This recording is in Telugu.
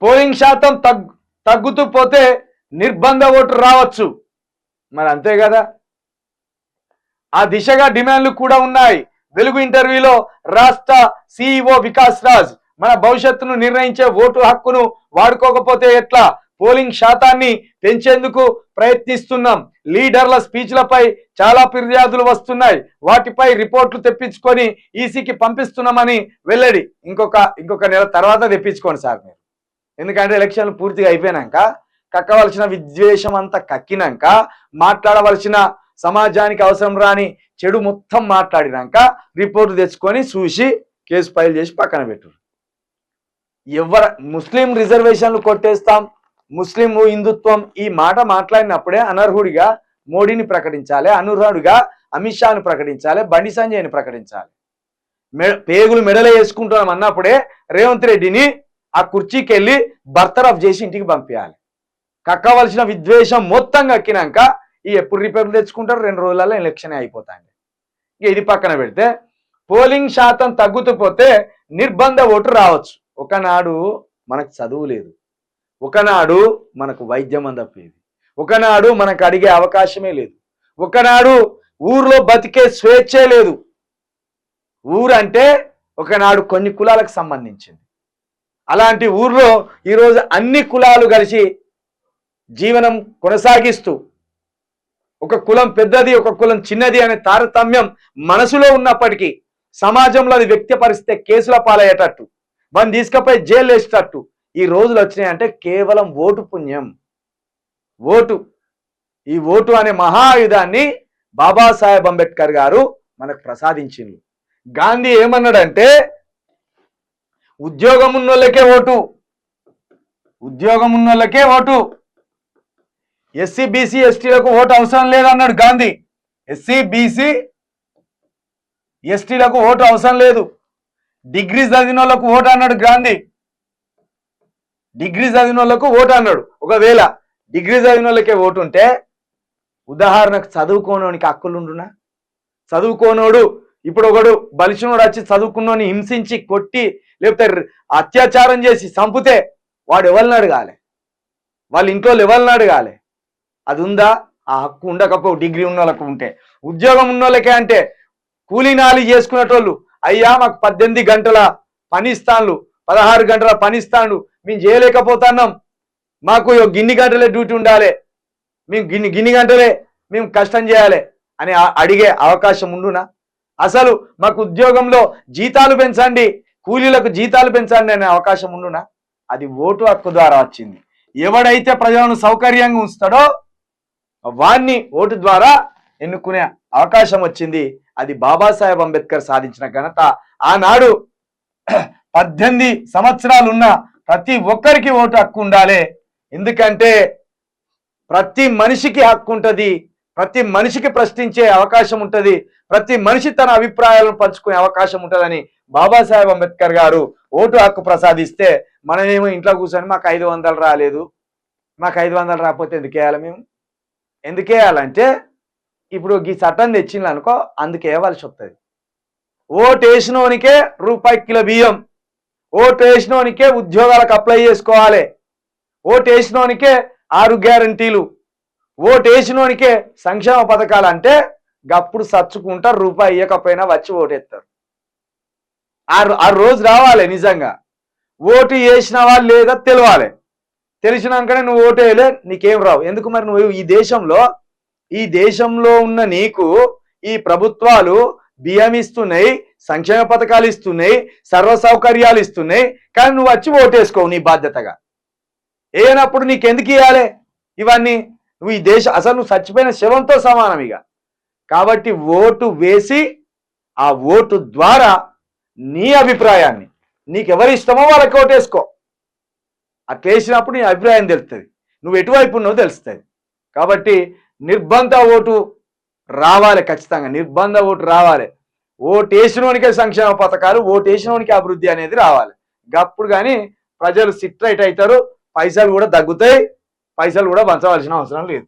పోలింగ్ శాతం తగ్గుతూ పోతే నిర్బంధ ఓటు రావచ్చు. మరి అంతే కదా, ఆ దిశగా డిమాండ్లు కూడా ఉన్నాయి. వెలుగు ఇంటర్వ్యూలో రాష్ట్ర సిఇఓ వికాస్ రాజ్ మన భవిష్యత్తును నిర్ణయించే ఓటు హక్కును వాడుకోకపోతే ఎట్లా, పోలింగ్ శాతాన్ని పెంచేందుకు ప్రయత్నిస్తున్నాం, లీడర్ల స్పీచ్లపై చాలా ఫిర్యాదులు వస్తున్నాయి, వాటిపై రిపోర్ట్లు తెప్పించుకొని ఈసీకి పంపిస్తున్నామని వెల్లడి. ఇంకొక నెల తర్వాత తెప్పించుకోండి సార్ మీరు, ఎందుకంటే ఎలక్షన్లు పూర్తిగా అయిపోయినాక కక్కవలసిన విద్వేషం అంతా కక్కినాక మాట్లాడవలసిన సమాజానికి అవసరం రాని చెడు మొత్తం మాట్లాడినాక రిపోర్టు తెచ్చుకొని చూసి కేసు ఫైల్ చేసి పక్కన పెట్టు. ముస్లిం రిజర్వేషన్లు కొట్టేస్తాం, ముస్లిం హిందుత్వం ఈ మాట మాట్లాడినప్పుడే అనర్హుడిగా మోడీని ప్రకటించాలి, అనర్హుడిగా అమిత్ షాను ప్రకటించాలి, బండి సంజయ్ని ప్రకటించాలి. పేగులు మెడలో వేసుకుంటున్నాం అన్నప్పుడే రేవంత్ రెడ్డిని ఆ కుర్చీకి వెళ్ళి బర్తరఫ్ చేసి ఇంటికి పంపించాలి. కక్కవలసిన విద్వేషం మొత్తం కక్కినాక ఈ ఎప్పుడు రిపేర్లు తెచ్చుకుంటారు, 2 రోజులలో ఎలక్షన్ అయిపోతాయండి. ఇది పక్కన పెడితే పోలింగ్ శాతం తగ్గుతూ పోతే నిర్బంధ ఓటు రావచ్చు. ఒకనాడు మనకు చదువు లేదు, ఒకనాడు మనకు వైద్యం అందపోయేది, ఒకనాడు మనకు అడిగే అవకాశమే లేదు, ఒకనాడు ఊర్లో బతికే స్వేచ్ఛే లేదు. ఊరంటే ఒకనాడు కొన్ని కులాలకు సంబంధించింది. అలాంటి ఊర్లో ఈరోజు అన్ని కులాలు కలిసి జీవనం కొనసాగిస్తూ ఒక కులం పెద్దది ఒక కులం చిన్నది అనే తారతమ్యం మనసులో ఉన్నప్పటికీ సమాజంలో అది వ్యక్తపరిస్తే కేసుల పాలయ్యేటట్టు, మనం తీసుకుపోయి జైలు వేసేటట్టు ఈ రోజులు వచ్చినాయంటే కేవలం ఓటు పుణ్యం. ఈ ఓటు అనే మహాయుధాన్ని బాబాసాహెబ్ అంబేద్కర్ గారు మనకు ప్రసాదించింది. గాంధీ ఏమన్నాడంటే ఉద్యోగం ఉన్నోళ్ళకే ఓటు, ఎస్సీ బీసీ ఎస్టీలకు ఓటు అవసరం లేదన్నాడు గాంధీ. ఎస్సీ బీసీ ఎస్టీలకు ఓటు అవసరం లేదు, డిగ్రీ చదివిన వాళ్ళకు ఓటు అన్నాడు గాంధీ. డిగ్రీ చదివిన వాళ్ళకు ఓటు అన్నాడు. ఒకవేళ డిగ్రీ చదివిన వాళ్ళకే ఓటు ఉంటే ఉదాహరణకు చదువుకోనోనికి హక్కులుండునా? చదువుకోనోడు ఇప్పుడు ఒకడు బలిసినోడు వచ్చి చదువుకున్నోని హింసించి కొట్టి లేకపోతే అత్యాచారం చేసి చంపితే వాడు ఎవరిని అడగాలి, వాళ్ళ ఇంట్లో ఎవరిని అడగాలి? అది ఉందా? ఆ హక్కు ఉండకపో డిగ్రీ ఉన్న వాళ్ళకు ఉంటే. ఉద్యోగం ఉన్న వాళ్ళకే అంటే కూలీనాలి చేసుకునేటోళ్ళు అయ్యా మాకు 18 గంటల పని ఇస్తాను, 16 గంటల పని ఇస్తాను, మేము చేయలేకపోతున్నాం, మాకు గిన్ని గంటలే డ్యూటీ ఉండాలి, మేము గిన్ని గంటలే మేము కష్టం చేయాలి అని అడిగే అవకాశం ఉండునా? అసలు మాకు ఉద్యోగంలో జీతాలు పెంచండి, కూలీలకు జీతాలు పెంచండి అనే అవకాశం ఉండునా? అది ఓటు హక్కు ద్వారా వచ్చింది. ఎవడైతే ప్రజలను సౌకర్యంగా ఉంచుతాడో వాణ్ణి ఓటు ద్వారా ఎన్నుకునే అవకాశం వచ్చింది. అది బాబాసాహెబ్ అంబేద్కర్ సాధించిన ఘనత. ఆనాడు 18 సంవత్సరాలు ఉన్న ప్రతి ఒక్కరికి ఓటు హక్కు ఉండాలి. ఎందుకంటే ప్రతి మనిషికి హక్కు ఉంటుంది, ప్రతి మనిషికి ప్రశ్నించే అవకాశం ఉంటుంది, ప్రతి మనిషి తన అభిప్రాయాలను పంచుకునే అవకాశం ఉంటుందని బాబాసాహెబ్ అంబేద్కర్ గారు ఓటు హక్కు ప్రసాదిస్తే మనమేమో ఇంట్లో కూర్చొని మాకు 500 రాలేదు, మాకు 500 రాకపోతే ఎందుకు వేయాలి? మేము ఎందుకు వేయాలంటే ఇప్పుడు ఈ చట్టం తెచ్చింది అనుకో, అందుకే వేయవలసి వస్తుంది. ఓటు వేసినోనికే రూపాయి కిలో బియ్యం, ఓటు వేసినోనికే ఉద్యోగాలకు అప్లై చేసుకోవాలి, ఓటు వేసినోనికే 6 గ్యారంటీలు, ఓటు వేసినోనికే సంక్షేమ పథకాలు. అంటే గప్పుడు సచ్చుకుంటారు, రూపాయి ఇవ్వకపోయినా వచ్చి ఓటేస్తారు. ఆ రోజు రావాలి. నిజంగా ఓటు వేసిన వాళ్ళు లేదా తెలవాలి. తెలిసినాకనే నువ్వు ఓటు వేయలే నీకేం రావు. ఎందుకు మరి? నువ్వు ఈ దేశంలో ఉన్న నీకు ఈ ప్రభుత్వాలు బియ్యం ఇస్తున్నాయి, సంక్షేమ పథకాలు ఇస్తున్నాయి, సర్వ సౌకర్యాలు ఇస్తున్నాయి, కానీ నువ్వు వచ్చి ఓటేసుకోవు నీ బాధ్యతగా. ఏనప్పుడు నీకెందుకు ఇవ్వాలి ఇవన్నీ? నువ్వు ఈ అసలు నువ్వు చచ్చిపోయిన శవంతో సమానం ఇక. కాబట్టి ఓటు వేసి ఆ ఓటు ద్వారా నీ అభిప్రాయాన్ని, నీకెవరి ఇష్టమో వాళ్ళకి ఓటేసుకో. అట్లా వేసినప్పుడు నీ అభిప్రాయం తెలుస్తుంది, నువ్వు ఎటువైపు ఉన్నావో తెలుస్తుంది. కాబట్టి నిర్బంధ ఓటు రావాలి, ఖచ్చితంగా నిర్బంధ ఓటు రావాలి. ఓటు వేసినోనికే సంక్షేమ పథకాలు, ఓటు వేసినోనికే అభివృద్ధి అనేది రావాలి. అప్పుడు కానీ ప్రజలు సిట్రైట్ అవుతారు, పైసలు కూడా తగ్గుతాయి, పైసలు కూడా పంచవలసిన అవసరం లేదు.